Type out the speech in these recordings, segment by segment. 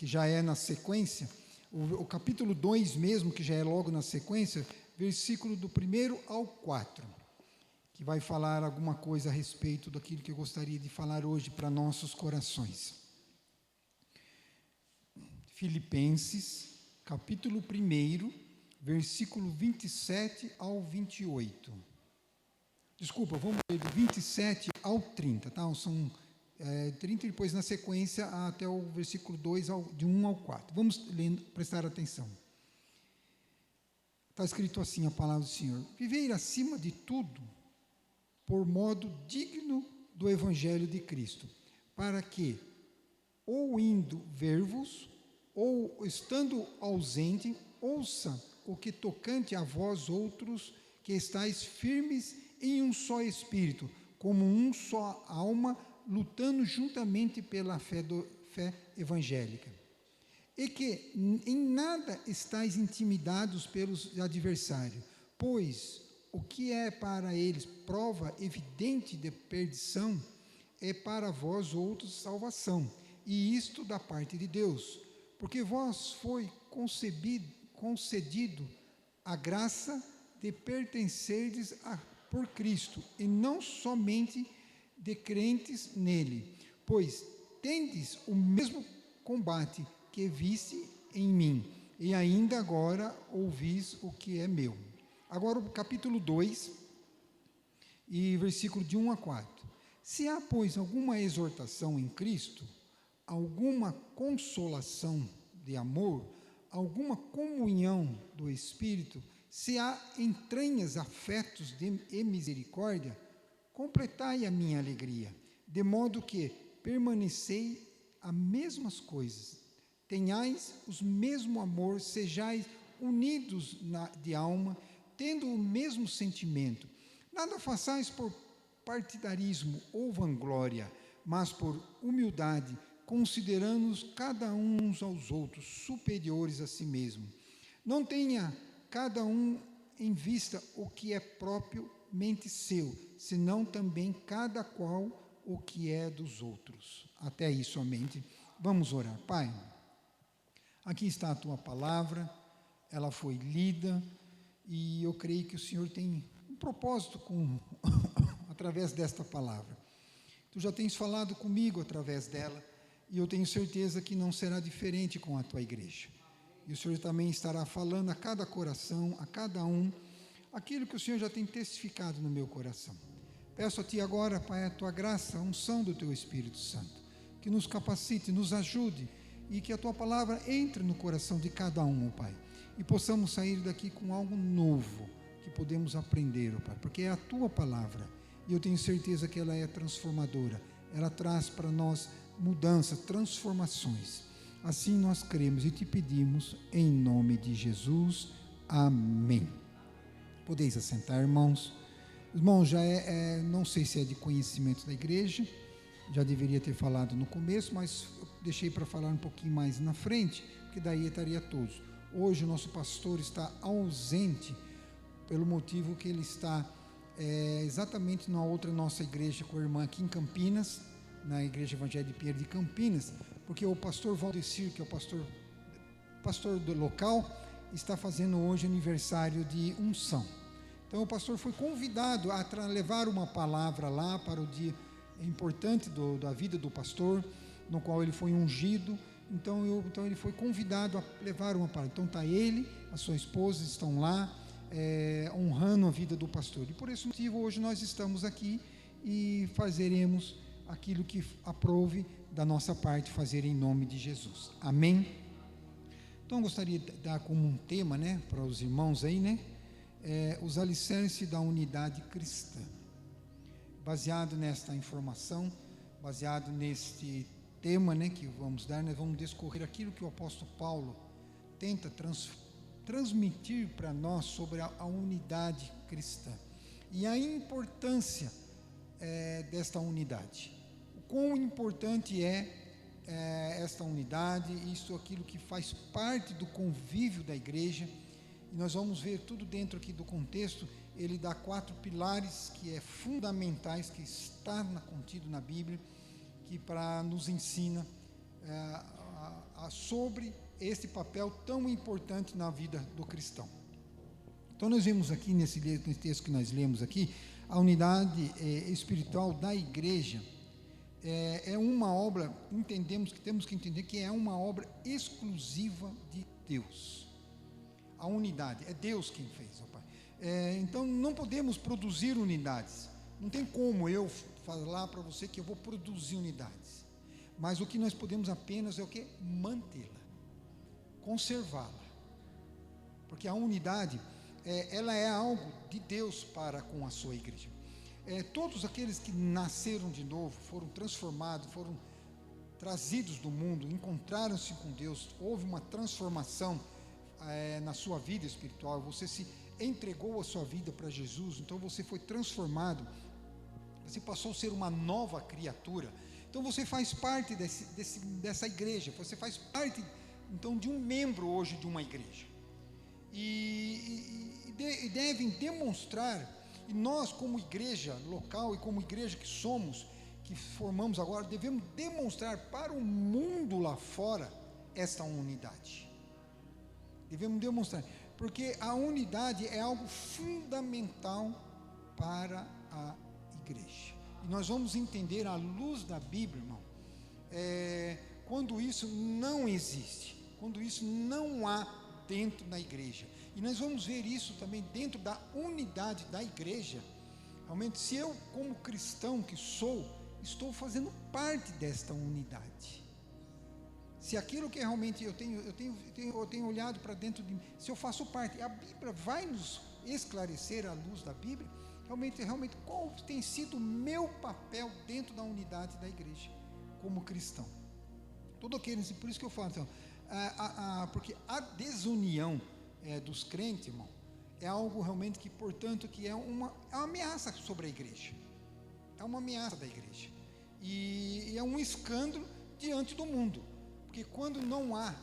que já é na sequência, o capítulo 2 mesmo, que já é logo na sequência, versículo do 1 ao 4, que vai falar alguma coisa a respeito daquilo que eu gostaria de falar hoje para nossos corações. Filipenses, capítulo 1, versículo 27 ao 28. Desculpa, vamos ler do 27 ao 30, tá? São 30 e depois na sequência até o versículo 2, de 1 ao 4. Vamos lendo, prestar atenção. Está escrito assim a palavra do Senhor: viver acima de tudo por modo digno do Evangelho de Cristo, para que, ou indo ver-vos, ou estando ausente, ouça o que tocante a vós outros, que estáis firmes em um só Espírito, como um só alma, lutando juntamente pela fé evangélica. E que em nada estáis intimidados pelos adversários, pois o que é para eles prova evidente de perdição, é para vós outros salvação, e isto da parte de Deus, porque vós foi concedido a graça de pertencerdes por Cristo, e não somente de crentes nele, pois tendes o mesmo combate que viste em mim, e ainda agora ouvis o que é meu. Agora o capítulo 2, e versículo de 1 a 4. Se há, pois, alguma exortação em Cristo, alguma consolação de amor, alguma comunhão do Espírito, se há entranhas, afetos e misericórdia, completai a minha alegria, de modo que permanecei as mesmas coisas, tenhais o mesmo amor, sejais unidos de alma, tendo o mesmo sentimento. Nada façais por partidarismo ou vanglória, mas por humildade, considerando-os cada um uns aos outros superiores a si mesmo. Não tenha cada um em vista o que é propriamente seu, senão também cada qual o que é dos outros. Até aí somente. Vamos orar. Pai, aqui está a Tua palavra, ela foi lida, e eu creio que o Senhor tem um propósito através desta palavra. Tu já tens falado comigo através dela, e eu tenho certeza que não será diferente com a Tua igreja. E o Senhor também estará falando a cada coração, a cada um, aquilo que o Senhor já tem testificado no meu coração. Peço a Ti agora, Pai, a Tua graça, a unção do Teu Espírito Santo, que nos capacite, nos ajude, e que a Tua palavra entre no coração de cada um, Pai, e possamos sair daqui com algo novo, que podemos aprender, Pai, porque é a Tua palavra, e eu tenho certeza que ela é transformadora, ela traz para nós mudanças, transformações. Assim nós cremos e Te pedimos, em nome de Jesus, amém. Podeis assentar, irmãos. Irmãos, já não sei se é de conhecimento da igreja, já deveria ter falado no começo, mas eu deixei para falar um pouquinho mais na frente, porque daí estaria todos. Hoje o nosso pastor está ausente, pelo motivo que ele está exatamente na outra nossa igreja com a irmã aqui em Campinas, na Igreja Evangélica de Pinheiro de Campinas, porque o pastor Valdecir, que é o pastor do local, está fazendo hoje aniversário de unção. Então o pastor foi convidado a levar uma palavra lá para o dia importante da vida do pastor, no qual ele foi ungido. Então ele foi convidado a levar uma palavra. Então está ele, a sua esposa estão lá, honrando a vida do pastor. E por esse motivo hoje nós estamos aqui e fazeremos aquilo que aprove da nossa parte fazer em nome de Jesus. Amém? Então eu gostaria de dar como um tema, para os irmãos aí, os alicerces da unidade cristã. Baseado nesta informação, baseado neste tema, que vamos dar, nós vamos discorrer aquilo que o apóstolo Paulo tenta transmitir para nós sobre a unidade cristã e a importância desta unidade. O quão importante é esta unidade, isso aquilo que faz parte do convívio da igreja. E nós vamos ver tudo dentro aqui do contexto. Ele dá 4 pilares que é fundamentais, que está contido na Bíblia, que nos ensina sobre esse papel tão importante na vida do cristão. Então nós vemos aqui nesse texto que nós lemos aqui, a unidade espiritual da igreja é uma obra, temos que entender que é uma obra exclusiva de Deus. A unidade, é Deus quem fez, ó Pai. Então não podemos produzir unidades, não tem como eu falar para você que eu vou produzir unidades, mas o que nós podemos apenas é o que? Mantê-la, conservá-la, porque a unidade, ela é algo de Deus para com a sua igreja. Todos aqueles que nasceram de novo, foram transformados, foram trazidos do mundo, encontraram-se com Deus, houve uma transformação na sua vida espiritual, você se entregou a sua vida para Jesus, então você foi transformado, você passou a ser uma nova criatura, então você faz parte dessa igreja, você faz parte então de um membro hoje de uma igreja, e devem demonstrar, e nós como igreja local e como igreja que somos, que formamos agora, devemos demonstrar para o mundo lá fora esta unidade, devemos demonstrar, porque a unidade é algo fundamental para a igreja, e nós vamos entender à luz da Bíblia, irmão, quando isso não existe, quando isso não há dentro da igreja, e nós vamos ver isso também dentro da unidade da igreja. Realmente, se eu como cristão que sou, estou fazendo parte desta unidade, se aquilo que realmente eu tenho olhado para dentro de mim, se eu faço parte, a Bíblia vai nos esclarecer à luz da Bíblia, realmente qual tem sido o meu papel dentro da unidade da igreja, como cristão. Todo aqueles, por isso que eu falo, então, porque a desunião dos crentes, irmão, é algo realmente que, portanto, que é uma ameaça sobre a igreja, é uma ameaça da igreja, e é um escândalo diante do mundo, porque quando não há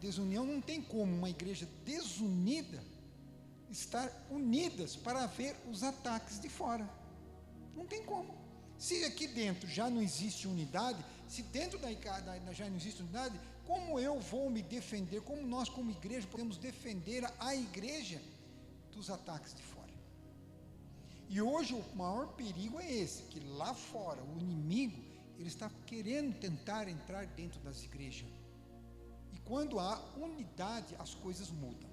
desunião, não tem como uma igreja desunida estar unidas para ver os ataques de fora, não tem como. Se aqui dentro já não existe unidade, se dentro da já não existe unidade, como eu vou me defender, como nós como igreja podemos defender a igreja dos ataques de fora? E hoje o maior perigo é esse, que lá fora o inimigo, ele está querendo tentar entrar dentro das igrejas, e quando há unidade as coisas mudam,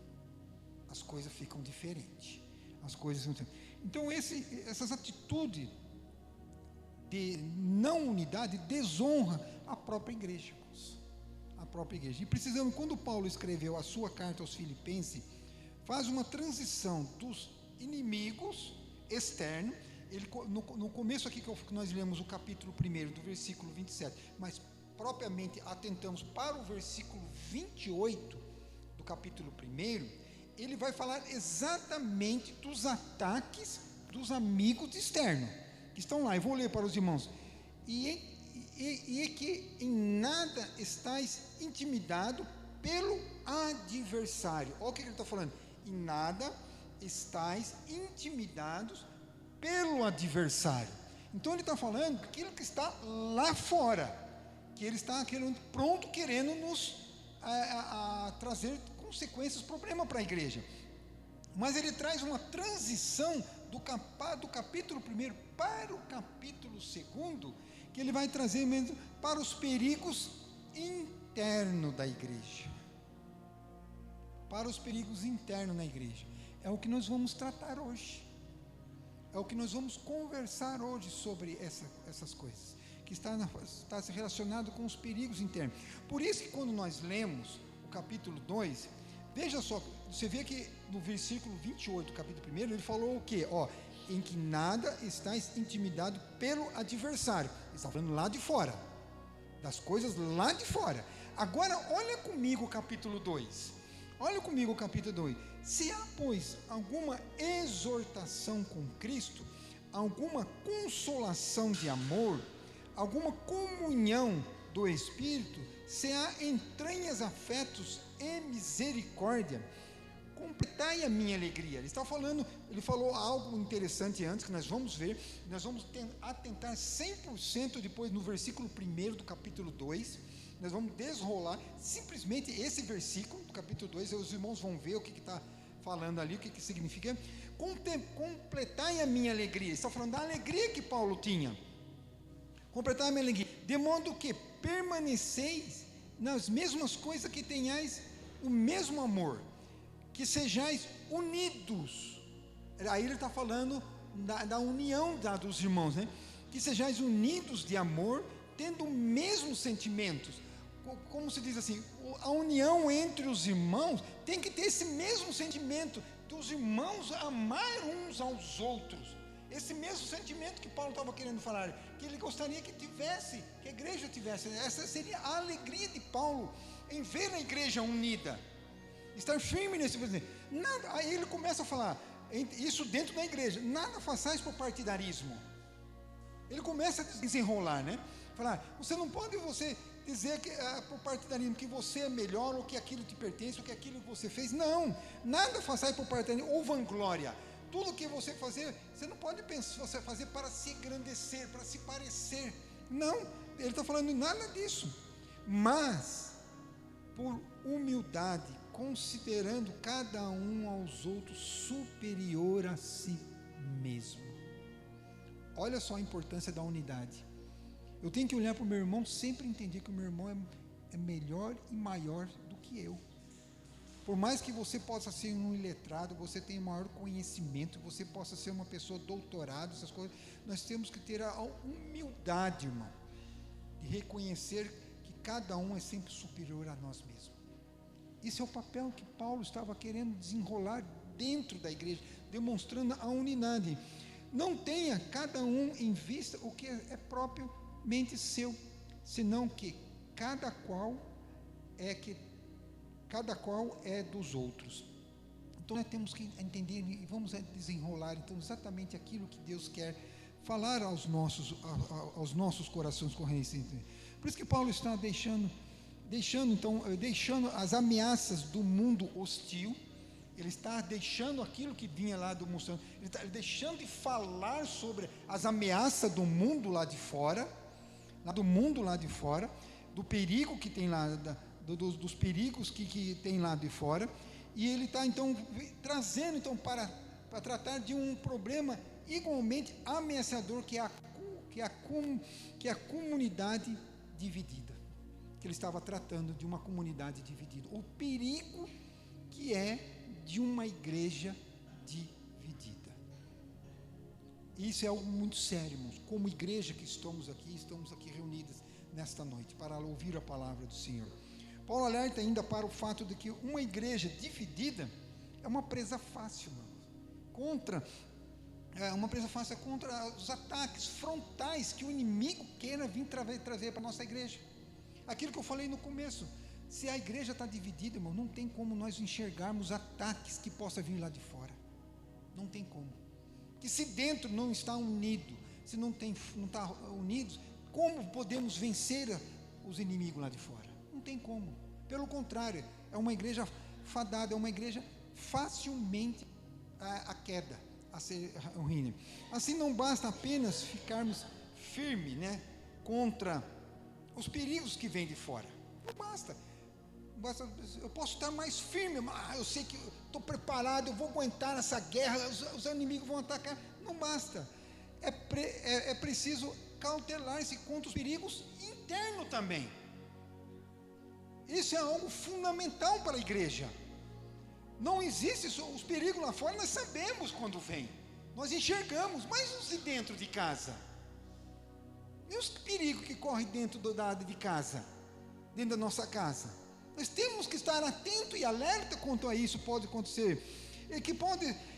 as coisas ficam diferentes, então essas atitudes de não unidade desonra a própria igreja, e precisamos, quando Paulo escreveu a sua carta aos Filipenses, faz uma transição dos inimigos externos, no começo aqui que nós lemos o capítulo 1 do versículo 27, mas propriamente atentamos para o versículo 28 do capítulo 1, ele vai falar exatamente dos ataques dos amigos externos, que estão lá. Eu vou ler para os irmãos, e que em nada estáis intimidado pelo adversário. Olha o que ele está falando, em nada estáis intimidados pelo adversário. Então ele está falando aquilo que está lá fora, que ele está querendo nos trazer consequências, problema para a igreja, mas ele traz uma transição do capítulo 1 para o capítulo 2, que ele vai trazer mesmo para os perigos internos da igreja, para os perigos internos na igreja. É o que nós vamos tratar hoje, é o que nós vamos conversar hoje sobre essas coisas, que está relacionado com os perigos internos. Por isso que quando nós lemos o capítulo 2, veja só, você vê que no versículo 28 do capítulo 1, ele falou o quê? Em que nada estáis intimidado pelo adversário. Ele está falando lá de fora, das coisas lá de fora. Agora olha comigo o capítulo 2, se há, pois, alguma exortação com Cristo, alguma consolação de amor, alguma comunhão do Espírito, se há entranhas, afetos e misericórdia, completai a minha alegria. Ele falou algo interessante antes, que nós vamos ver, nós vamos atentar 100% depois no versículo 1 do capítulo 2, Nós vamos desrolar simplesmente esse versículo do capítulo 2, os irmãos vão ver o que está falando ali, o que significa. Completai a minha alegria. Ele está falando da alegria que Paulo tinha. Completai a minha alegria, de modo que permaneceis nas mesmas coisas, que tenhais o mesmo amor, que sejais unidos. Aí ele está falando da união dos irmãos, né? Que sejais unidos de amor, tendo os mesmos sentimentos. Como se diz assim, a união entre os irmãos tem que ter esse mesmo sentimento, dos irmãos amar uns aos outros. Esse mesmo sentimento que Paulo estava querendo falar, que ele gostaria que tivesse, que a igreja tivesse. Essa seria a alegria de Paulo, em ver a igreja unida, estar firme nesse presente. Nada, aí ele começa a falar, isso dentro da igreja, nada façais por partidarismo. Ele começa a desenrolar, né? Falar, você não pode dizer que por partidarismo que você é melhor, ou que aquilo te pertence, ou que aquilo que você fez. Não, nada façais por partidarismo ou vanglória. Tudo que você fazer, você não pode pensar, você fazer para se engrandecer, para se parecer. Não, ele está falando nada disso. Mas, por humildade, considerando cada um aos outros superior a si mesmo. Olha só a importância da unidade. Eu tenho que olhar para o meu irmão, sempre entender que o meu irmão é melhor e maior do que eu. Por mais que você possa ser um iletrado, você tenha maior conhecimento, você possa ser uma pessoa doutorada, essas coisas, nós temos que ter a humildade, irmão, de reconhecer que cada um é sempre superior a nós mesmos. Esse é o papel que Paulo estava querendo desenrolar dentro da igreja, demonstrando a unidade. Não tenha cada um em vista o que é propriamente seu, senão que cada qual é dos outros. Então nós temos que entender e vamos desenrolar então exatamente aquilo que Deus quer falar aos nossos corações correntes. Por isso que Paulo está deixando as ameaças do mundo hostil. Ele está deixando aquilo que vinha lá do mostrando, ele está deixando de falar sobre as ameaças do mundo lá de fora, do perigo que tem lá, dos perigos que tem lá de fora, e ele está então trazendo então para tratar de um problema igualmente ameaçador, que é a comunidade dividida, que ele estava tratando de uma comunidade dividida, o perigo que é de uma igreja dividida. Isso é algo muito sério, irmãos. Como igreja que estamos aqui reunidas nesta noite para ouvir a palavra do Senhor. Paulo alerta ainda para o fato de que uma igreja dividida é uma presa fácil, irmãos, uma presa fácil contra os ataques frontais que o inimigo queira vir trazer para a nossa igreja. Aquilo que eu falei no começo, se a igreja está dividida, irmão, não tem como nós enxergarmos ataques que possa vir lá de fora. Não tem como. Que se dentro não está unido, se não está unidos, como podemos vencer os inimigos lá de fora? Não tem como. Pelo contrário, é uma igreja fadada, é uma igreja facilmente a queda, a ser ruim. Assim não basta apenas ficarmos firmes, né, contra os perigos que vêm de fora. Não basta. Eu posso estar mais firme, mas eu sei que estou preparado, eu vou aguentar essa guerra, os inimigos vão atacar. Não basta. É preciso cautelar-se contra os perigos internos também. Isso é algo fundamental para a igreja. Não existe os perigos lá fora, nós sabemos quando vem, nós enxergamos, mas os de dentro de casa, e os perigos que correm dentro de casa, dentro da nossa casa, nós temos que estar atento e alerta quanto a isso pode acontecer, e que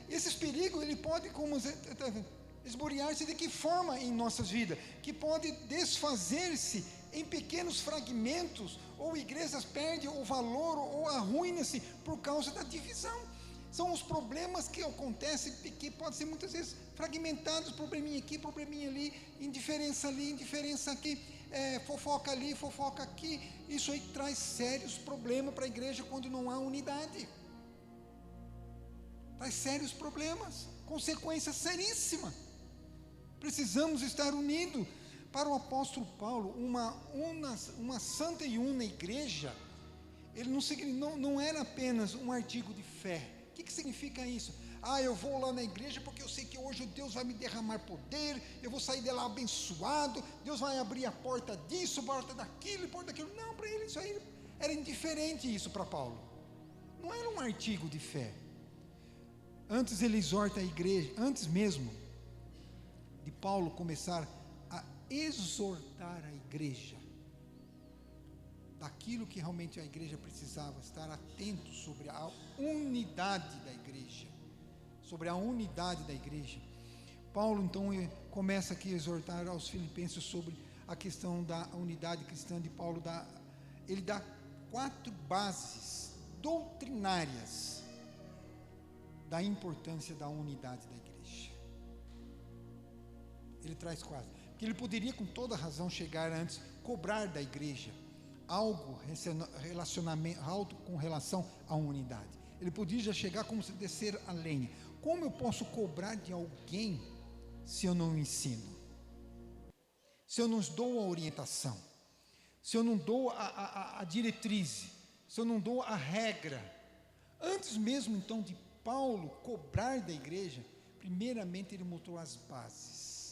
esses perigos, ele pode esburiar-se de que forma em nossas vidas, que pode desfazer-se em pequenos fragmentos, ou igrejas perdem o valor, ou arruinam-se por causa da divisão. São os problemas que acontecem, que podem ser muitas vezes fragmentados, probleminha aqui, probleminha ali, indiferença aqui, fofoca ali, fofoca aqui. Isso aí traz sérios problemas para a igreja quando não há unidade. Traz sérios problemas, consequências seríssimas. Precisamos estar unidos Para o apóstolo Paulo, uma santa e una igreja, ele não era apenas um artigo de fé. O que significa isso? Eu vou lá na igreja porque eu sei que hoje Deus vai me derramar poder, eu vou sair de lá abençoado, Deus vai abrir a porta disso, a porta daquilo, porta daquilo. Não, para ele isso aí era indiferente, isso para Paulo. Não era um artigo de fé. Antes ele exorta a igreja, antes mesmo de Paulo começar a exortar a igreja, daquilo que realmente a igreja precisava, estar atento sobre a unidade da igreja, Paulo então começa aqui a exortar aos filipenses sobre a questão da unidade cristã de Paulo. Ele dá 4 bases doutrinárias da importância da unidade da igreja. Ele traz 4, porque ele poderia com toda razão chegar antes, cobrar da igreja algo com relação à unidade. Ele podia já chegar como se descer a lenha. Como eu posso cobrar de alguém se eu não ensino? Se eu não dou a orientação? Se eu não dou a diretriz? Se eu não dou a regra? Antes mesmo então de Paulo cobrar da igreja, primeiramente ele mostrou as bases.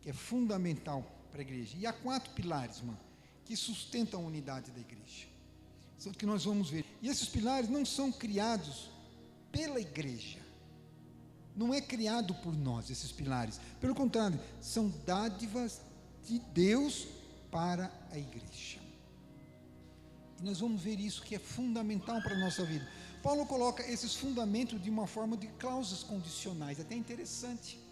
Que é fundamental para a igreja. E há 4 pilares, que sustentam a unidade da igreja. São o que nós vamos ver. E esses pilares não são criados pela igreja. Não é criado por nós, esses pilares. Pelo contrário, são dádivas de Deus para a igreja. E nós vamos ver isso que é fundamental para a nossa vida. Paulo coloca esses fundamentos de uma forma de cláusulas condicionais, até interessante.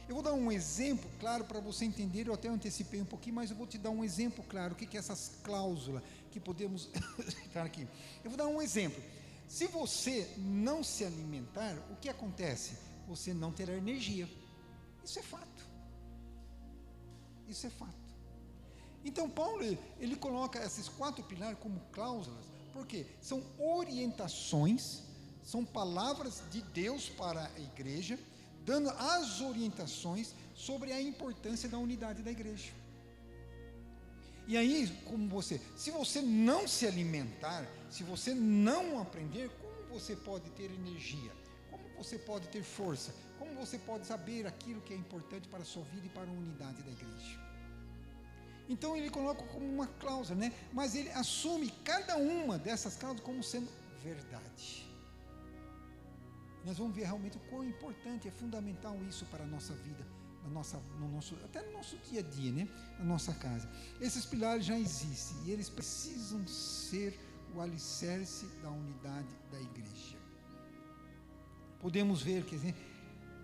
Eu vou dar um exemplo claro para você entender. Eu até antecipei um pouquinho, mas eu vou te dar um exemplo claro. O que é essas cláusulas que podemos citar aqui? Eu vou dar um exemplo. Se você não se alimentar, o que acontece? Você não terá energia. Isso é fato. Então Paulo, ele coloca esses 4 pilares como cláusulas, porque são orientações, são palavras de Deus para a igreja, dando as orientações sobre a importância da unidade da igreja. E aí, se você não se alimentar, se você não aprender, como você pode ter energia? Como você pode ter força? Como você pode saber aquilo que é importante para a sua vida e para a unidade da igreja? Então ele coloca como uma cláusula, mas ele assume cada uma dessas cláusulas como sendo verdade. Nós vamos ver realmente o quão importante, é fundamental isso para a nossa vida, até no nosso dia a dia, na nossa casa. Esses pilares já existem e eles precisam ser o alicerce da unidade da igreja. Podemos ver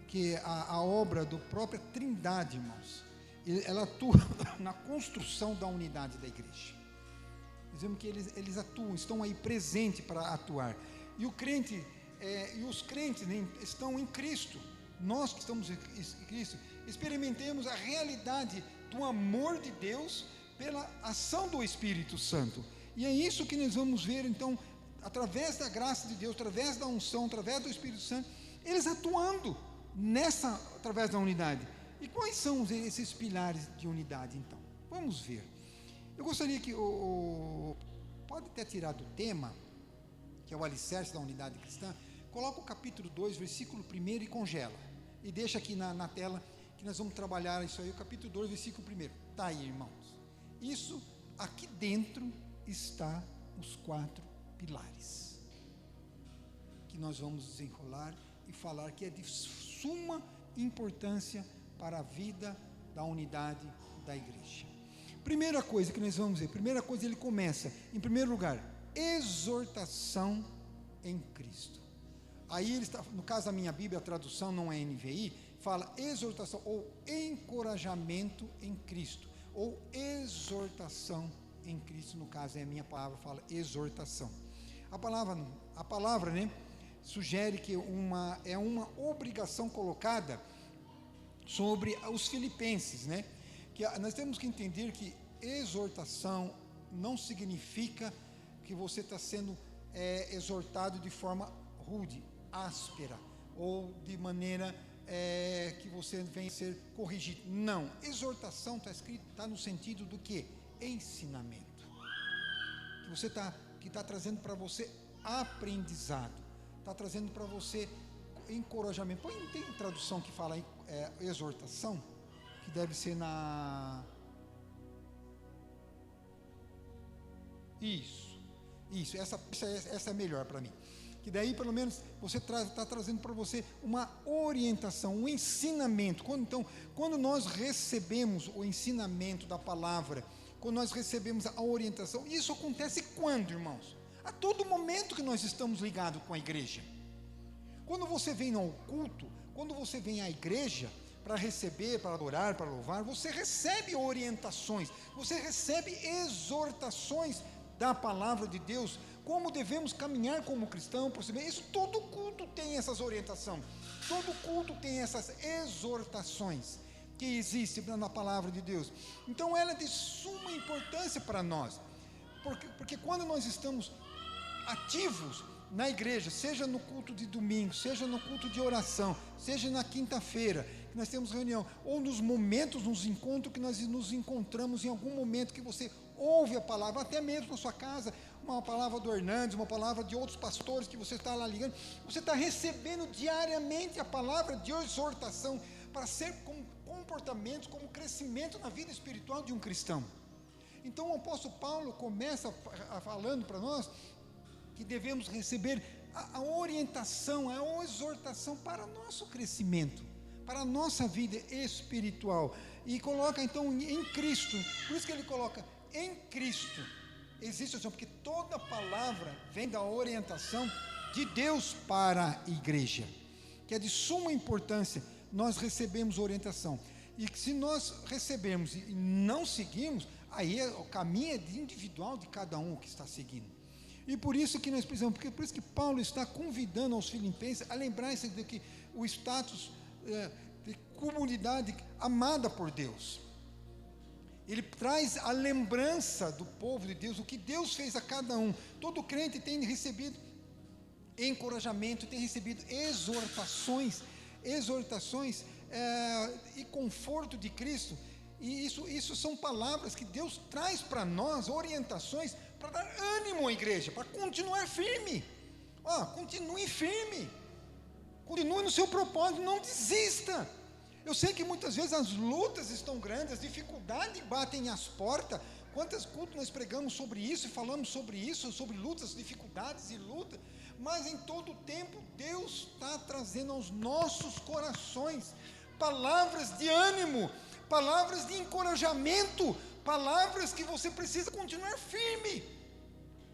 que a obra da própria Trindade, irmãos, ela atua na construção da unidade da igreja. Dizemos que eles atuam, estão aí presentes para atuar. E o crente... e os crentes estão em Cristo. Nós que estamos em Cristo experimentemos a realidade do amor de Deus pela ação do Espírito Santo. E é isso que nós vamos ver então, através da graça de Deus, através da unção, através do Espírito Santo, eles atuando através da unidade. E quais são esses pilares de unidade então? Vamos ver. Eu gostaria que pode ter tirado o tema, que é o alicerce da unidade cristã. Coloca o capítulo 2, versículo 1 e congela. E deixa aqui na tela, que nós vamos trabalhar isso aí, o capítulo 2, versículo 1. Está aí, irmãos. Isso, aqui dentro, está os 4 pilares, que nós vamos desenrolar e falar que é de suma importância para a vida da unidade da igreja. Primeira coisa que nós vamos ver, ele começa, em primeiro lugar, exortação em Cristo. Aí ele está, no caso da minha Bíblia, a tradução não é NVI, fala exortação ou encorajamento em Cristo, ou exortação em Cristo, no caso é a minha palavra, fala exortação. A palavra, sugere que é uma obrigação colocada sobre os filipenses, que nós temos que entender que exortação não significa que você está sendo exortado de forma rude, áspera, ou de maneira que você venha ser corrigido. Não, exortação está no sentido do que? Ensinamento. Que está trazendo para você aprendizado, está trazendo para você encorajamento. Tem tradução que fala exortação, que deve ser na... Isso, essa é melhor para mim. Que daí pelo menos você está trazendo para você uma orientação, um ensinamento. Quando nós recebemos o ensinamento da palavra, quando nós recebemos a orientação, isso acontece quando, irmãos? A todo momento que nós estamos ligados com a igreja. Quando você vem ao culto, quando você vem à igreja para receber, para adorar, para louvar, você recebe orientações, você recebe exortações da palavra de Deus, como devemos caminhar como cristão, isso, todo culto tem essas orientações, todo culto tem essas exortações que existem na palavra de Deus. Então ela é de suma importância para nós, porque quando nós estamos ativos na igreja, seja no culto de domingo, seja no culto de oração, seja na quinta-feira, que nós temos reunião, ou nos momentos, nos encontros que nós nos encontramos, em algum momento que você ouve a palavra, até mesmo na sua casa, uma palavra do Hernandes, uma palavra de outros pastores que você está lá ligando, você está recebendo diariamente a palavra de exortação, para ser como comportamento, como crescimento na vida espiritual de um cristão. Então o apóstolo Paulo começa falando para nós, que devemos receber a orientação, a exortação para o nosso crescimento, para a nossa vida espiritual, e coloca então em Cristo. Por isso que ele coloca em Cristo, existe assim, porque toda palavra vem da orientação de Deus para a igreja, que é de suma importância. Nós recebemos orientação, e se nós recebemos e não seguimos, aí o caminho é individual de cada um que está seguindo. E por isso que nós precisamos, por isso que Paulo está convidando aos filipenses a lembrar-se de que o status de comunidade amada por Deus. Ele traz a lembrança do povo de Deus, o que Deus fez a cada um. Todo crente tem recebido encorajamento, tem recebido exortações e conforto de Cristo. E isso são palavras que Deus traz para nós, orientações, para dar ânimo à igreja, para continuar firme. Continue firme, continue no seu propósito, não desista. Eu sei que muitas vezes as lutas estão grandes, as dificuldades batem às portas. Quantos cultos nós pregamos sobre isso e falamos sobre isso, sobre lutas, dificuldades e lutas, mas em todo o tempo Deus está trazendo aos nossos corações palavras de ânimo, palavras de encorajamento, palavras que você precisa continuar firme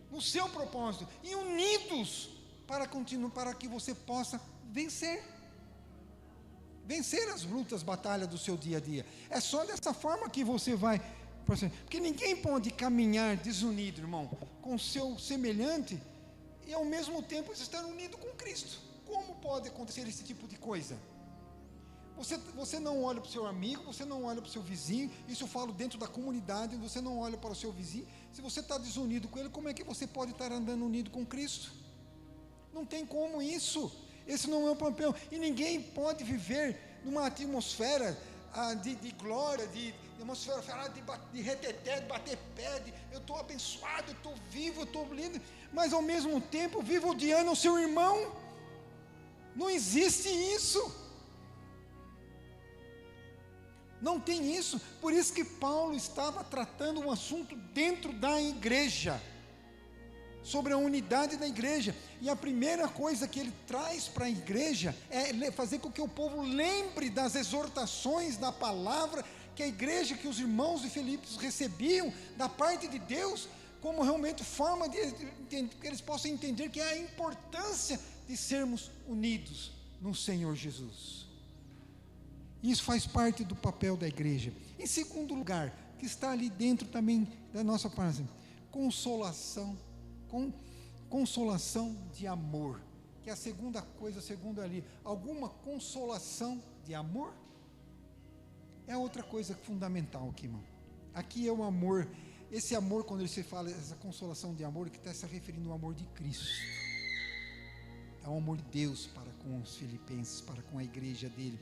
no seu propósito e unidos para que você possa vencer as lutas, batalhas do seu dia a dia. É só dessa forma que você vai, porque ninguém pode caminhar desunido, irmão, com o seu semelhante e ao mesmo tempo estar unido com Cristo. Como pode acontecer esse tipo de coisa? Você não olha para o seu amigo, você não olha para o seu vizinho, isso eu falo dentro da comunidade, você não olha para o seu vizinho. Se você está desunido com ele, como é que você pode estar andando unido com Cristo? Não tem como isso. Esse não é o papel. E ninguém pode viver numa atmosfera de glória, de atmosfera de reteté, de bater pé, eu estou abençoado, eu estou vivo, eu estou lindo, mas ao mesmo tempo vivo odiando o seu irmão. Não existe isso. Não tem isso. Por isso que Paulo estava tratando um assunto dentro da igreja, sobre a unidade da igreja. E a primeira coisa que ele traz para a igreja é fazer com que o povo lembre das exortações da palavra que a igreja, que os irmãos de Filipos recebiam da parte de Deus, como realmente forma de que eles possam entender que é a importância de sermos unidos no Senhor Jesus. Isso faz parte do papel da igreja. Em segundo lugar, que está ali dentro também da nossa parte, consolação de amor, que é a segunda coisa, segundo ali, alguma consolação de amor, é outra coisa fundamental aqui, irmão. Aqui é o amor, esse amor, quando ele se fala, essa consolação de amor, que está se referindo ao amor de Cristo, o amor de Deus para com os filipenses, para com a igreja dele.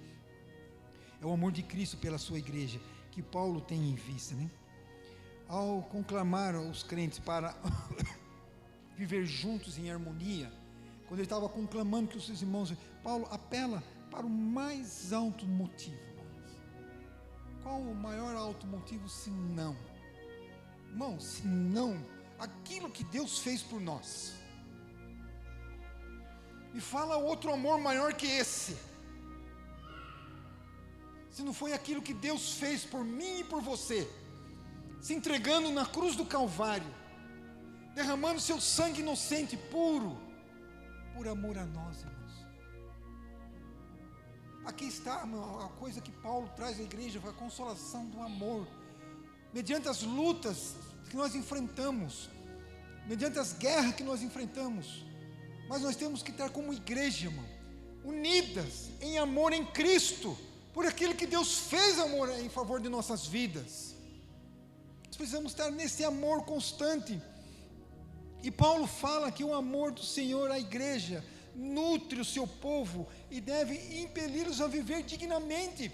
É o amor de Cristo pela sua igreja que Paulo tem em vista, né? Ao conclamar os crentes para viver juntos em harmonia, quando ele estava conclamando que os seus irmãos, Paulo apela para o mais alto motivo. Qual o maior alto motivo se não? Irmão, se não aquilo que Deus fez por nós. Me fala outro amor maior que esse. Se não foi aquilo que Deus fez por mim e por você, se entregando na cruz do Calvário, derramando seu sangue inocente, puro, por amor a nós, irmãos. Aqui está a coisa que Paulo traz à igreja, a consolação do amor, mediante as lutas que nós enfrentamos, mediante as guerras que nós enfrentamos, mas nós temos que estar como igreja, irmão, unidas em amor em Cristo, por aquilo que Deus fez amor em favor de nossas vidas. Nós precisamos estar nesse amor constante, e Paulo fala que o amor do Senhor à igreja nutre o seu povo e deve impeli-los a viver dignamente,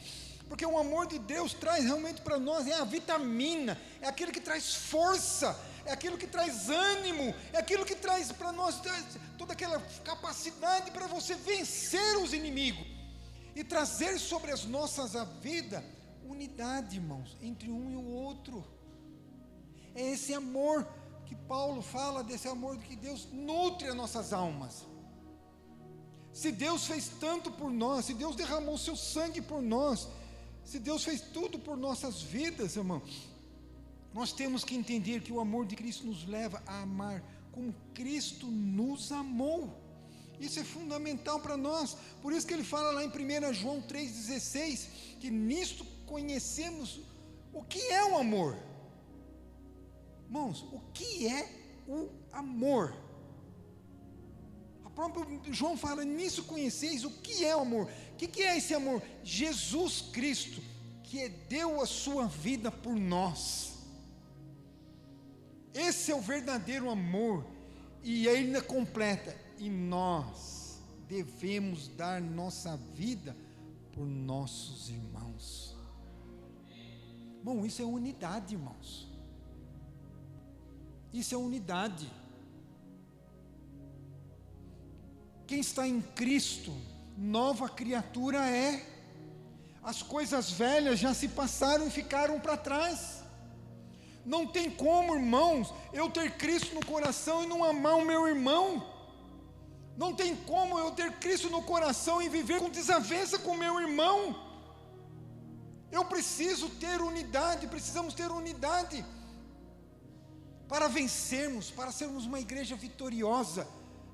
porque o amor de Deus traz realmente para nós, é a vitamina, é aquilo que traz força, é aquilo que traz ânimo, é aquilo que traz para nós toda aquela capacidade para você vencer os inimigos, e trazer sobre as nossas vidas unidade, irmãos, entre um e o outro. É esse amor que Paulo fala, desse amor que Deus nutre as nossas almas. Se Deus fez tanto por nós, se Deus derramou seu sangue por nós, se Deus fez tudo por nossas vidas, irmão, nós temos que entender que o amor de Cristo nos leva a amar como Cristo nos amou. Isso é fundamental para nós. Por isso que ele fala lá em 1 João 3,16, que nisto conhecemos o que é o amor. Irmãos, o que é o amor? O próprio João fala, nisso conheceis o que é o amor. O que é esse amor? Jesus Cristo, que deu a sua vida por nós. Esse é o verdadeiro amor, e ainda completa, e nós devemos dar nossa vida por nossos irmãos. Bom, isso é unidade, irmãos. Isso é unidade. Quem está em Cristo, nova criatura é. As coisas velhas já se passaram e ficaram para trás. Não tem como, irmãos, eu ter Cristo no coração e não amar o meu irmão. Não tem como eu ter Cristo no coração e viver com desavença com o meu irmão. Eu preciso ter unidade, precisamos ter unidade para vencermos, para sermos uma igreja vitoriosa,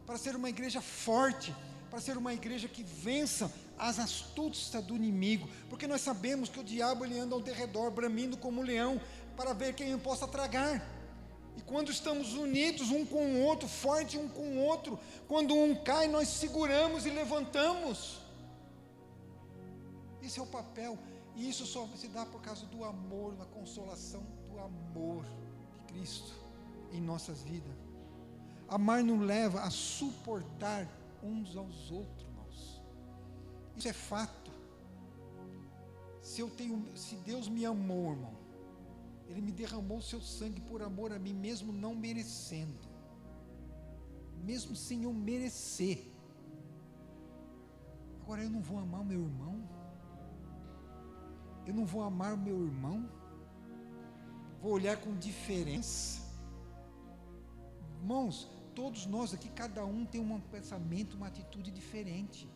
para ser uma igreja forte, para ser uma igreja que vença as astúcias do inimigo, porque nós sabemos que o diabo ele anda ao derredor, bramindo como um leão, para ver quem possa tragar. E quando estamos unidos um com o outro, forte um com o outro, quando um cai, nós seguramos e levantamos. Esse é o papel, e isso só se dá por causa do amor, da consolação do amor de Cristo em nossas vidas. Amar nos leva a suportar uns aos outros, irmãos. Isso é fato. Se Deus me amou, irmão, Ele me derramou o seu sangue por amor a mim, mesmo não merecendo, mesmo sem eu merecer. Agora eu não vou amar o meu irmão? Eu não vou amar o meu irmão? Vou olhar com diferença? Irmãos, todos nós aqui, cada um tem um pensamento, uma atitude diferente.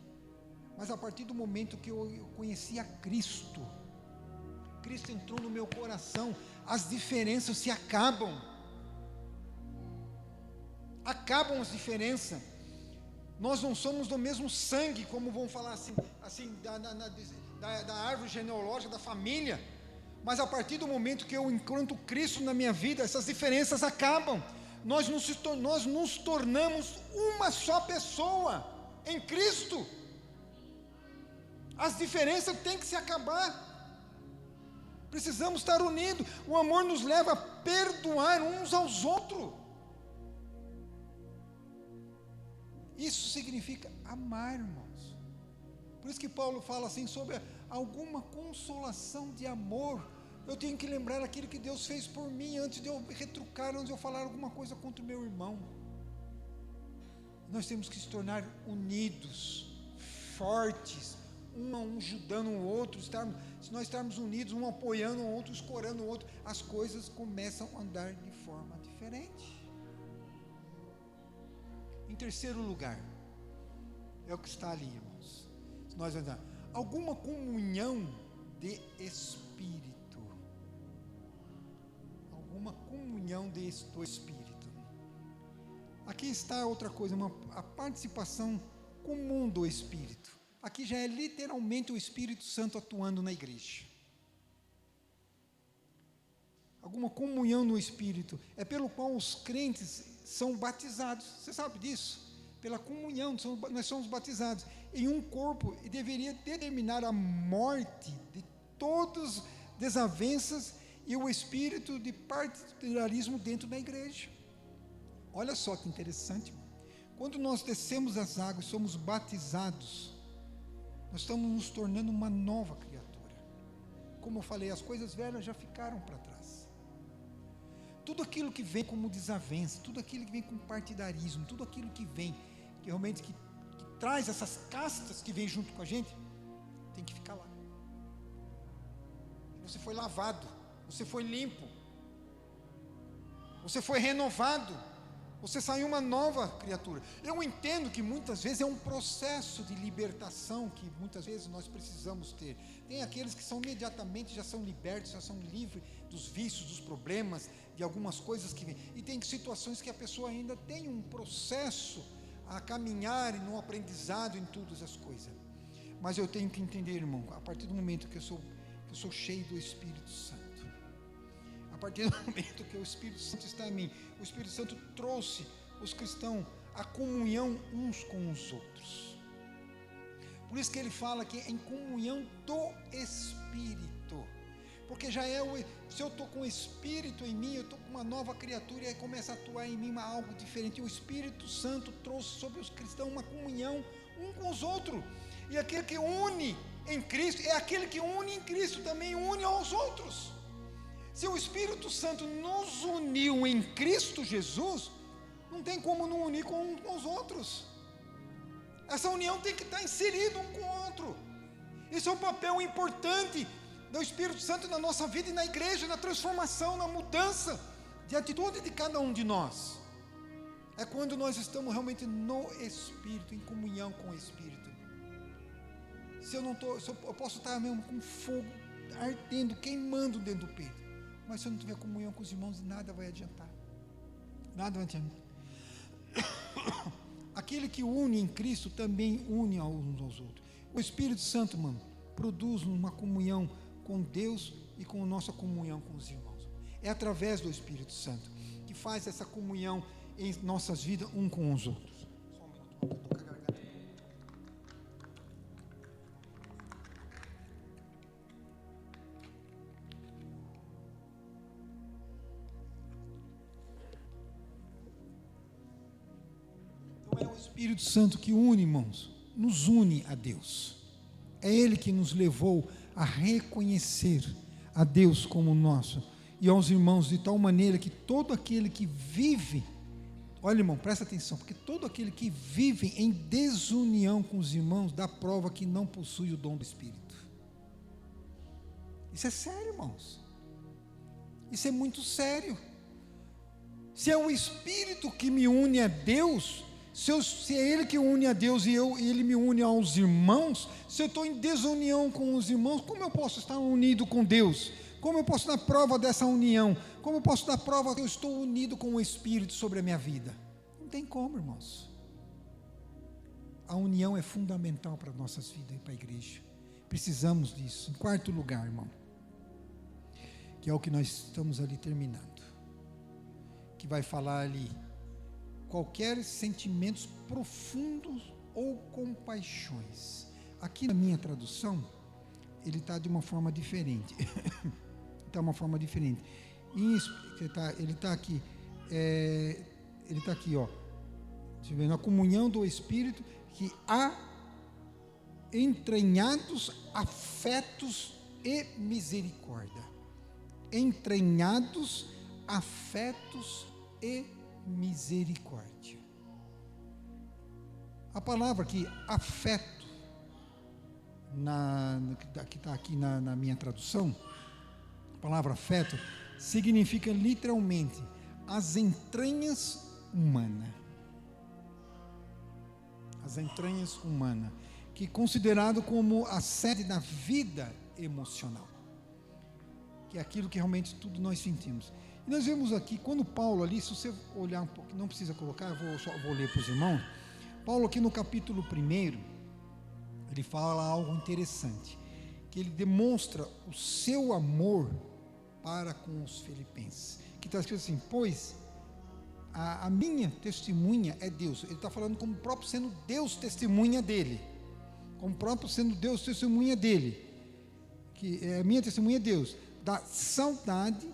Mas a partir do momento que eu conheci a Cristo, Cristo entrou no meu coração, as diferenças se acabam. Acabam as diferenças. Nós não somos do mesmo sangue, como vão falar assim da árvore genealógica da família. Mas a partir do momento que eu encontro Cristo na minha vida, essas diferenças acabam. Nós nos tornamos uma só pessoa em Cristo. As diferenças têm que se acabar. Precisamos estar unidos. O amor nos leva a perdoar uns aos outros. Isso significa amar, irmãos. Por isso que Paulo fala assim, sobre alguma consolação de amor. Eu tenho que lembrar aquilo que Deus fez por mim, antes de eu retrucar, antes de eu falar alguma coisa contra o meu irmão. Nós temos que se tornar unidos, fortes, um a um ajudando o outro. Se nós estarmos unidos, um apoiando o outro, escorando o outro, as coisas começam a andar de forma diferente. Em terceiro lugar, é o que está ali, irmãos. Se nós andar, alguma comunhão de espírito. Alguma comunhão do espírito. Aqui está outra coisa, a participação comum do Espírito. Aqui já é literalmente o Espírito Santo atuando na igreja. Alguma comunhão no Espírito, é pelo qual os crentes são batizados. Você sabe disso? Pela comunhão, nós somos batizados em um corpo, e deveria determinar a morte de todas as desavenças e o espírito de particularismo dentro da igreja. Olha só que interessante. Quando nós descemos as águas, somos batizados, nós estamos nos tornando uma nova criatura. Como eu falei, as coisas velhas já ficaram para trás. Tudo aquilo que vem como desavença, tudo aquilo que vem com partidarismo, tudo aquilo que vem, que realmente que traz essas castas que vem junto com a gente, tem que ficar lá. Você foi lavado, você foi limpo, você foi renovado, você saiu uma nova criatura. Eu entendo que muitas vezes é um processo de libertação que muitas vezes nós precisamos ter. Tem aqueles que são imediatamente, já são libertos, já são livres dos vícios, dos problemas, de algumas coisas que vêm. E tem situações que a pessoa ainda tem um processo a caminhar no aprendizado em todas as coisas. Mas eu tenho que entender, irmão, a partir do momento que eu sou cheio do Espírito Santo, a partir do momento que o Espírito Santo está em mim, o Espírito Santo trouxe os cristãos a comunhão uns com os outros. Por isso que ele fala que é em comunhão do Espírito, porque já é se eu estou com o Espírito em mim, eu estou com uma nova criatura, e aí começa a atuar em mim algo diferente. O Espírito Santo trouxe sobre os cristãos uma comunhão um com os outros, e aquele que une em Cristo, é aquele que une em Cristo também une aos outros. Se o Espírito Santo nos uniu em Cristo Jesus, não tem como não unir com os outros. Essa união tem que estar inserida um com o outro. Esse é um papel importante do Espírito Santo na nossa vida e na igreja, na transformação, na mudança de atitude de cada um de nós. É quando nós estamos realmente no Espírito, em comunhão com o Espírito. Se eu posso estar mesmo com fogo ardendo, queimando dentro do peito, mas se eu não tiver comunhão com os irmãos, nada vai adiantar. Nada vai adiantar. Aquele que une em Cristo também une uns aos outros. O Espírito Santo, mano, produz uma comunhão com Deus e com a nossa comunhão com os irmãos. É através do Espírito Santo que faz essa comunhão em nossas vidas um com os outros. Só um minuto, estou com a garganta. Então é o Espírito Santo que une, irmãos, nos une a Deus. É Ele que nos levou a reconhecer a Deus como nosso e aos irmãos de tal maneira que todo aquele que vive, olha, irmão, presta atenção, porque todo aquele que vive em desunião com os irmãos dá prova que não possui o dom do Espírito. Isso é sério, irmãos. Isso é muito sério. Se é o Espírito que me une a Deus, se é Ele que une a Deus e Ele me une aos irmãos, se eu estou em desunião com os irmãos, como eu posso estar unido com Deus? Como eu posso dar prova dessa união? Como eu posso dar prova que eu estou unido com o Espírito sobre a minha vida? Não tem como, irmãos. A união é fundamental para as nossas vidas e para a igreja. Precisamos disso. Em quarto lugar, irmão, que é o que nós estamos ali terminando, que vai falar ali, qualquer sentimentos profundos ou compaixões. Aqui na minha tradução, ele está de uma forma diferente. Está uma forma diferente. Ele está aqui, ó. Na comunhão do Espírito, que há entranhados afetos e misericórdia. Entranhados afetos e misericórdia. A palavra aqui, afeto, que está aqui na minha tradução, a palavra afeto, significa literalmente as entranhas humanas. As entranhas humanas, que é considerado como a sede da vida emocional, que é aquilo que realmente tudo nós sentimos. E nós vemos aqui, quando Paulo ali, se você olhar um pouco, não precisa colocar, eu vou ler para os irmãos. Paulo aqui no capítulo 1, ele fala algo interessante, que ele demonstra o seu amor para com os filipenses, que está escrito assim: pois a minha testemunha é Deus. Ele está falando como próprio sendo Deus testemunha dele, como próprio sendo Deus testemunha dele, que a minha testemunha é Deus, da saudade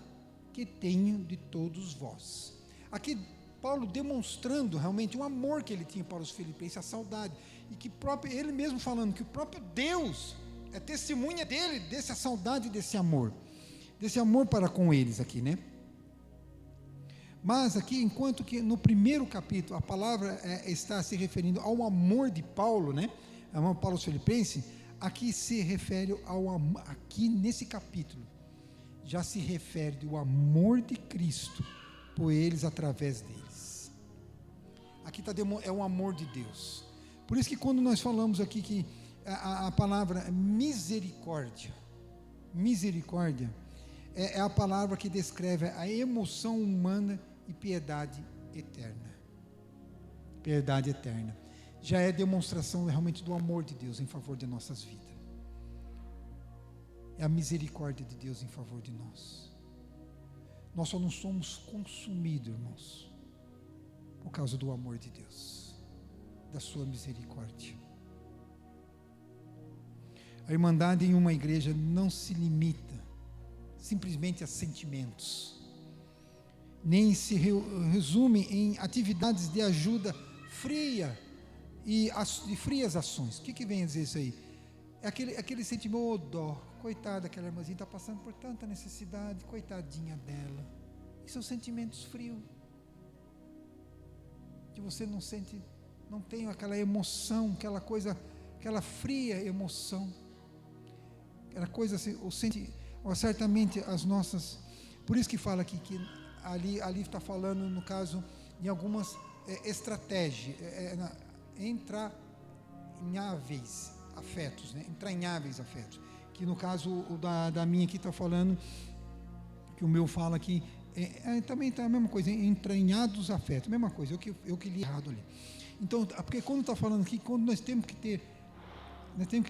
que tenho de todos vós. Aqui Paulo demonstrando realmente o amor que ele tinha para os filipenses, a saudade, e que próprio, ele mesmo falando que o próprio Deus é testemunha dele, dessa saudade, desse amor para com eles aqui, né? Mas aqui, enquanto que no primeiro capítulo a palavra está se referindo ao amor de Paulo, né? Amor Paulo aos filipenses, aqui se refere ao amor, aqui nesse capítulo já se refere ao amor de Cristo por eles através deles. Aqui é o amor de Deus. Por isso que quando nós falamos aqui que a palavra misericórdia é a palavra que descreve a emoção humana e piedade eterna. Piedade eterna. Já é demonstração realmente do amor de Deus em favor de nossas vidas. É a misericórdia de Deus em favor de nós. Nós só não somos consumidos, irmãos, por causa do amor de Deus, da sua misericórdia. A irmandade em uma igreja não se limita simplesmente a sentimentos, nem se resume em atividades de ajuda fria e frias ações. O que vem a dizer isso aí? É aquele sentimento, dó, coitada, aquela irmãzinha está passando por tanta necessidade, coitadinha dela. Isso são sentimentos frios, que você não sente, não tem aquela emoção, aquela coisa, aquela fria emoção, aquela coisa assim, certamente as nossas, por isso que fala aqui que ali está falando no caso em algumas estratégias, entranháveis afetos, né? Entranháveis afetos, que no caso o da minha aqui está falando, que o meu fala aqui, também está a mesma coisa, entranhados afetos, mesma coisa, eu que li errado ali. Então, porque quando está falando aqui, quando nós temos que ter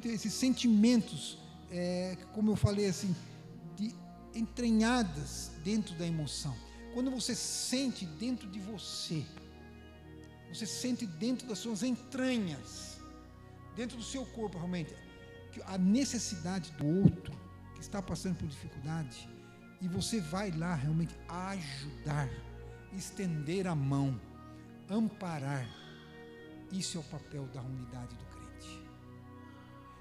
esses sentimentos, como eu falei assim, de entranhadas dentro da emoção. Quando você sente dentro de você sente dentro das suas entranhas, dentro do seu corpo realmente, a necessidade do outro que está passando por dificuldade, e você vai lá realmente ajudar, estender a mão, amparar. Isso é o papel da unidade do crente.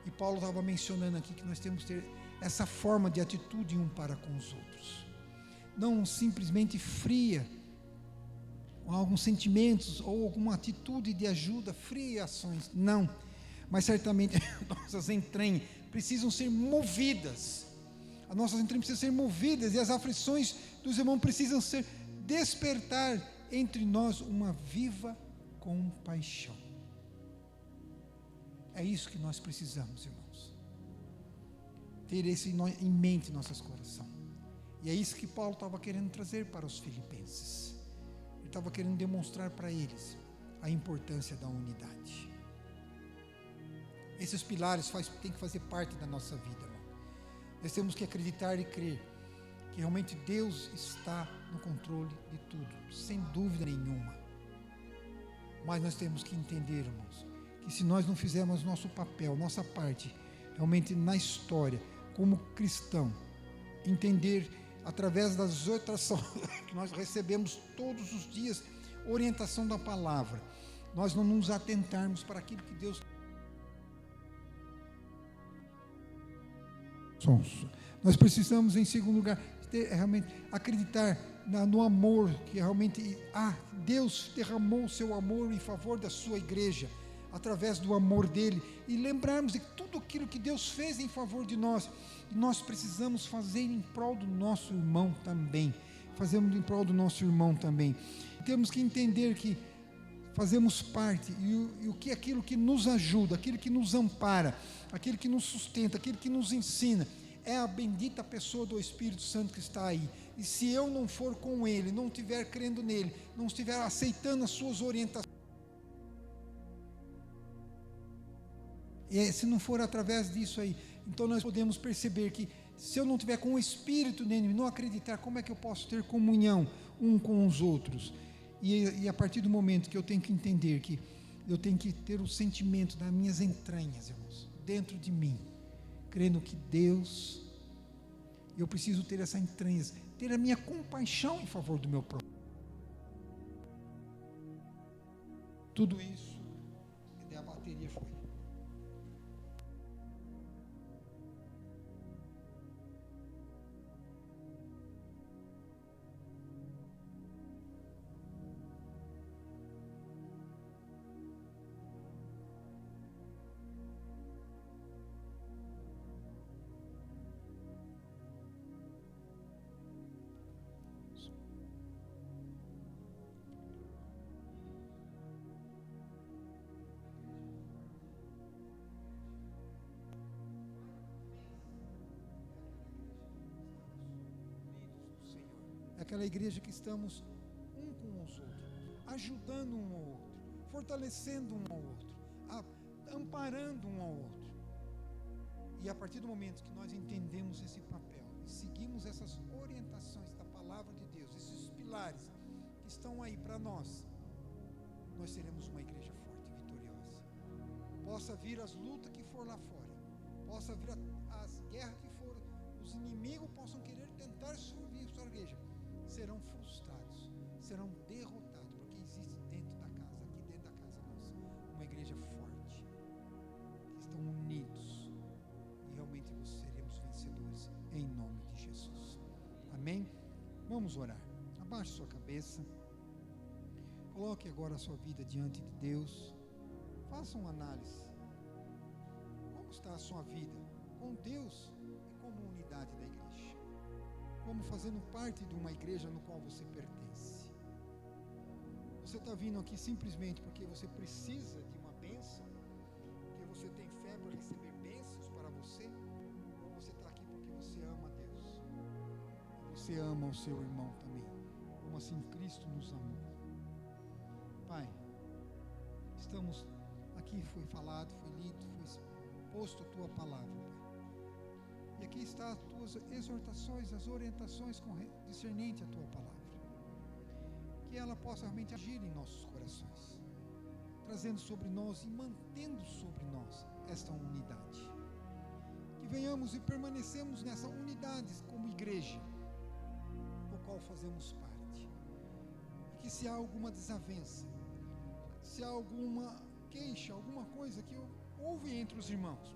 E Paulo estava mencionando aqui que nós temos que ter essa forma de atitude um para com os outros, não simplesmente fria, com alguns sentimentos ou alguma atitude de ajuda, fria ações, não, mas certamente nossas entranhas precisam ser movidas, as nossas entranhas precisam ser movidas, e as aflições dos irmãos precisam ser despertar entre nós uma viva compaixão. É isso que nós precisamos, irmãos, ter isso em mente em nossos corações. E é isso que Paulo estava querendo trazer para os filipenses. Ele estava querendo demonstrar para eles a importância da unidade. Esses pilares têm que fazer parte da nossa vida, irmão. Nós temos que acreditar e crer que realmente Deus está no controle de tudo, sem dúvida nenhuma. Mas nós temos que entender, irmãos, que se nós não fizermos nosso papel, nossa parte, realmente na história, como cristão, entender através das exortações que nós recebemos todos os dias, orientação da palavra, nós não nos atentarmos para aquilo que Deus... Nós precisamos, em segundo lugar, realmente acreditar no amor, que realmente Deus derramou o seu amor em favor da sua igreja, através do amor dele, e lembrarmos de tudo aquilo que Deus fez em favor de nós, e nós precisamos fazer em prol do nosso irmão também, temos que entender que fazemos parte, e o que aquilo que nos ajuda, aquilo que nos ampara, aquilo que nos sustenta, aquilo que nos ensina, é a bendita pessoa do Espírito Santo que está aí. E se eu não for com Ele, não estiver crendo nele, não estiver aceitando as suas orientações, se não for através disso aí, então nós podemos perceber que se eu não tiver com o Espírito nele, não acreditar, como é que eu posso ter comunhão um com os outros? E a partir do momento que eu tenho que entender que eu tenho que ter o sentimento das minhas entranhas, irmãos, dentro de mim, crendo que Deus, eu preciso ter essa entranhas, ter a minha compaixão em favor do meu próximo. Tudo isso, a bateria foi. Aquela igreja que estamos um com os outros, ajudando um ao outro, fortalecendo um ao outro, amparando um ao outro. E a partir do momento que nós entendemos esse papel e seguimos essas orientações da palavra de Deus, esses pilares que estão aí para nós seremos uma igreja forte e vitoriosa. Possa vir as lutas que for lá fora, possa vir as guerras que for, os inimigos possam querer tentar surgir sua igreja, serão frustrados, serão derrotados, porque existe dentro da casa, aqui dentro da casa nossa, uma igreja forte, que estão unidos, e realmente seremos vencedores, em nome de Jesus. Amém? Vamos orar. Abaixe sua cabeça, coloque agora a sua vida diante de Deus, faça uma análise. Como está a sua vida com Deus e como unidade da igreja? Como fazendo parte de uma igreja no qual você pertence? Você está vindo aqui simplesmente porque você precisa de uma bênção, porque você tem fé para receber bênçãos para você, ou você está aqui porque você ama a Deus, você ama o seu irmão também, como assim Cristo nos amou? Pai, estamos aqui, foi falado, foi lido, foi posto a tua palavra, Pai. E aqui está as tuas exortações, as orientações discernente à tua palavra. Que ela possa realmente agir em nossos corações, trazendo sobre nós e mantendo sobre nós esta unidade. Que venhamos e permanecemos nessa unidade como igreja, do qual fazemos parte. E que se há alguma desavença, se há alguma queixa, alguma coisa que houve entre os irmãos,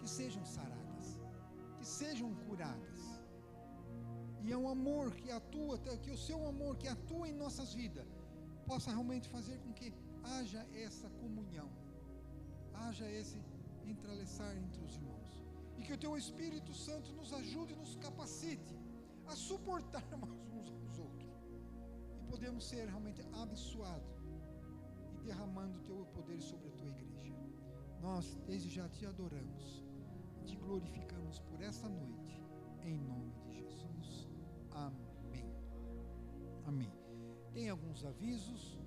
que sejam saradas, que sejam curadas. E é um amor que atua, que o seu amor que atua em nossas vidas possa realmente fazer com que haja essa comunhão, haja esse entrelaçar entre os irmãos, e que o teu Espírito Santo nos ajude e nos capacite a suportarmos uns aos outros, e podemos ser realmente abençoados e derramando o teu poder sobre a tua igreja. Nós desde já te adoramos, te glorificamos por esta noite, em nome de Jesus. Amém. Amém. Tem alguns avisos.